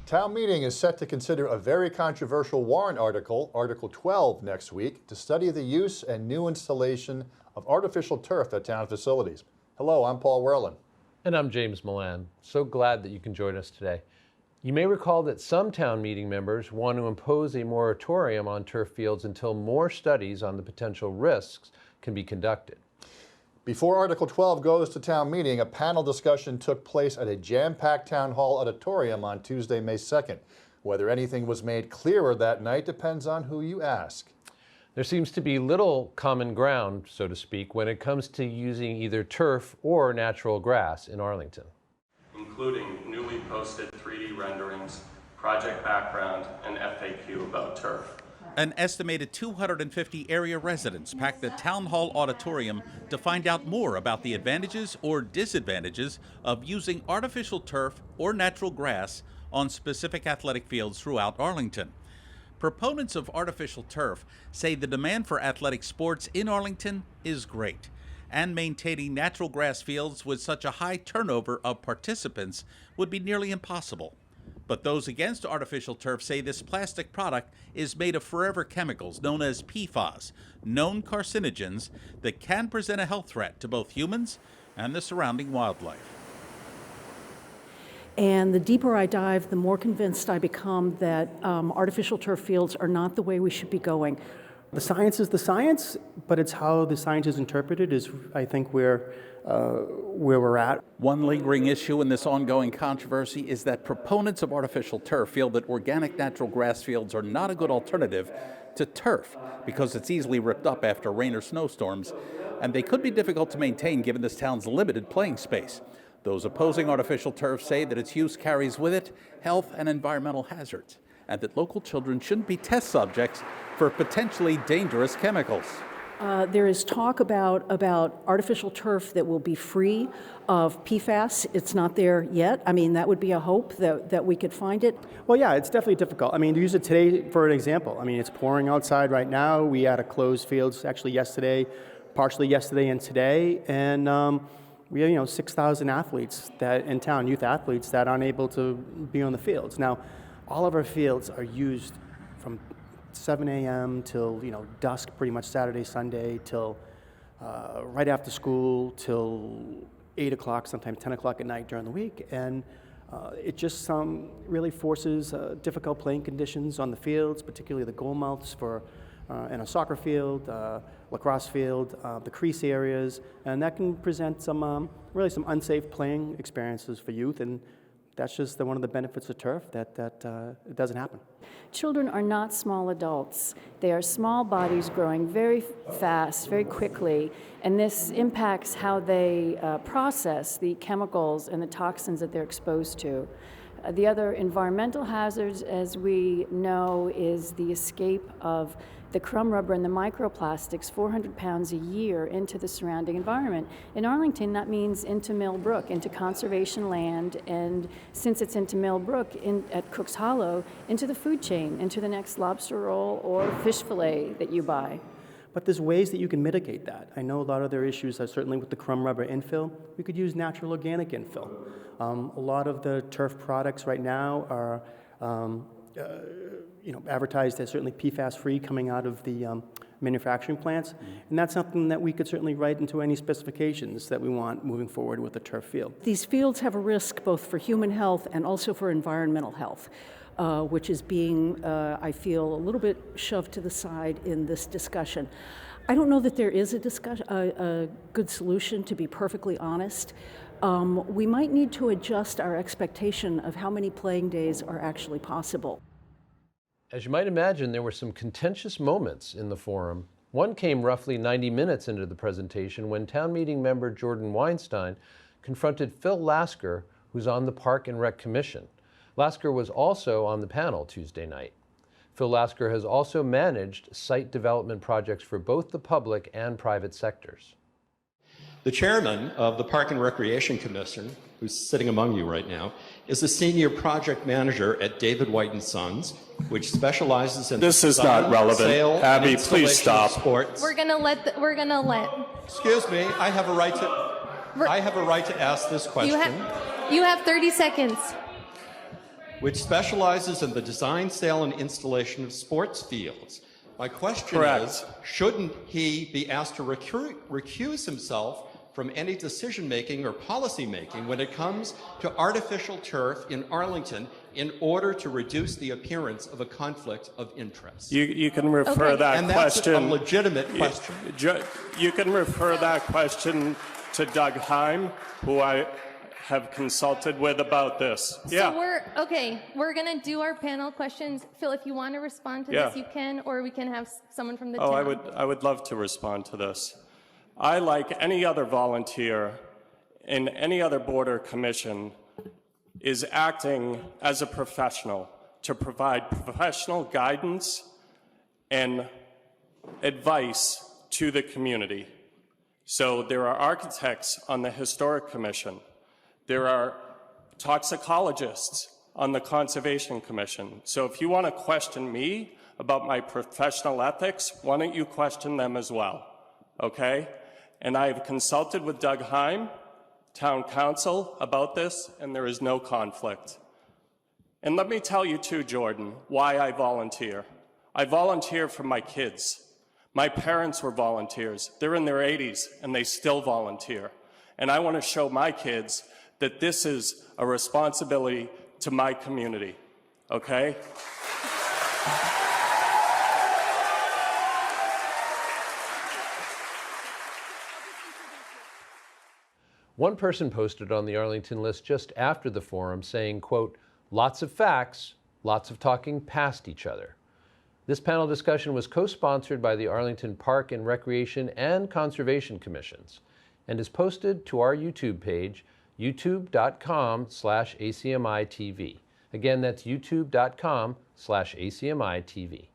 Town meeting is set to consider a very controversial warrant article, Article 12, next week, to study the use and new installation of artificial turf at town facilities. Hello, I'm Paul Werlin. And I'm James Milan. So glad that you can join us today. You may recall that some town meeting members want to impose a moratorium on turf fields until more studies on the potential risks can be conducted. Before Article 12 goes to town meeting, a panel discussion took place at a jam-packed town hall auditorium on Tuesday, May 2nd. Whether anything was made clearer that night depends on who you ask. There seems to be little common ground, so to speak, when it comes to using either turf or natural grass in Arlington. Including newly posted 3D renderings, project background, and FAQ about turf. An estimated 250 area residents packed the Town Hall auditorium to find out more about the advantages or disadvantages of using artificial turf or natural grass on specific athletic fields throughout Arlington. Proponents of artificial turf say the demand for athletic sports in Arlington is great, and maintaining natural grass fields with such a high turnover of participants would be nearly impossible. But those against artificial turf say this plastic product is made of forever chemicals known as PFAS, known carcinogens that can present a health threat to both humans and the surrounding wildlife. And the deeper I dive, the more convinced I become that artificial turf fields are not the way we should be going. The science is the science, but it's how the science is interpreted is, I think, where we're at. One lingering issue in this ongoing controversy is that proponents of artificial turf feel that organic natural grass fields are not a good alternative to turf because it's easily ripped up after rain or snowstorms, and they could be difficult to maintain given this town's limited playing space. Those opposing artificial turf say that its use carries with it health and environmental hazards, and that local children shouldn't be test subjects for potentially dangerous chemicals. There is talk about artificial turf that will be free of PFAS. It's not there yet. I mean, that would be a hope that we could find it. Well, yeah, it's definitely difficult. I mean, to use it today for an example, I mean, it's pouring outside right now. We had a closed fields actually yesterday, partially yesterday and today, and we have 6,000 athletes that in town, youth athletes that aren't able to be on the fields. Now, all of our fields are used from 7 a.m. till dusk, pretty much Saturday, Sunday, till right after school, till 8 o'clock, sometimes 10 o'clock at night during the week, and it just really forces difficult playing conditions on the fields, particularly the goal mouths for in a soccer field, lacrosse field, the crease areas, and that can present some unsafe playing experiences for youth, and that's just one of the benefits of turf, that it doesn't happen. Children are not small adults. They are small bodies growing very fast, very quickly, and this impacts how they process the chemicals and the toxins that they're exposed to. The other environmental hazards, as we know, is the escape of the crumb rubber and the microplastics, 400 pounds a year, into the surrounding environment. In Arlington, that means into Mill Brook, into conservation land, and since it's into Mill Brook, at Cook's Hollow, into the food chain, into the next lobster roll or fish fillet that you buy. But there's ways that you can mitigate that. I know a lot of their issues are certainly with the crumb rubber infill. We could use natural organic infill. A lot of the turf products right now are advertised as certainly PFAS-free coming out of the manufacturing plants, and that's something that we could certainly write into any specifications that we want moving forward with the turf field. These fields have a risk both for human health and also for environmental health, which is being, I feel, a little bit shoved to the side in this discussion. I don't know that there is a good solution, to be perfectly honest. We might need to adjust our expectation of how many playing days are actually possible. As you might imagine, there were some contentious moments in the forum. One came roughly 90 minutes into the presentation when town meeting member Jordan Weinstein confronted Phil Lasker, who's on the Park and Rec Commission. Lasker was also on the panel Tuesday night. Phil Lasker has also managed site development projects for both the public and private sectors. The chairman of the Park and Recreation Commission, who's sitting among you right now, is the senior project manager at David White & Sons, which specializes in this is not relevant. Abby, please stop. Sports. We're gonna let. Excuse me. I have a right to ask this question. You have 30 seconds. which specializes in the design, sale, and installation of sports fields. My question is, shouldn't he be asked to recuse himself from any decision-making or policy-making when it comes to artificial turf in Arlington in order to reduce the appearance of a conflict of interest? You can refer that and that's question. a legitimate question. You can refer that question to Doug Heim, who I have consulted with about this. Yeah. So we're going to do our panel questions. Phil, if you want to respond to this, you can, or we can have someone from the town. I would love to respond to this. I, like any other volunteer in any other board or commission, is acting as a professional to provide professional guidance and advice to the community. So there are architects on the Historic Commission. There are toxicologists on the Conservation Commission. So if you want to question me about my professional ethics, why don't you question them as well, okay? And I have consulted with Doug Heim, Town Council, about this, and there is no conflict. And let me tell you too, Jordan, why I volunteer. I volunteer for my kids. My parents were volunteers. They're in their 80s, and they still volunteer. And I want to show my kids that this is a responsibility to my community, okay? One person posted on the Arlington list just after the forum saying, quote, "Lots of facts, lots of talking past each other." This panel discussion was co-sponsored by the Arlington Park and Recreation and Conservation Commissions and is posted to our YouTube page, youtube.com/ACMI TV. Again, that's youtube.com/ACMI TV.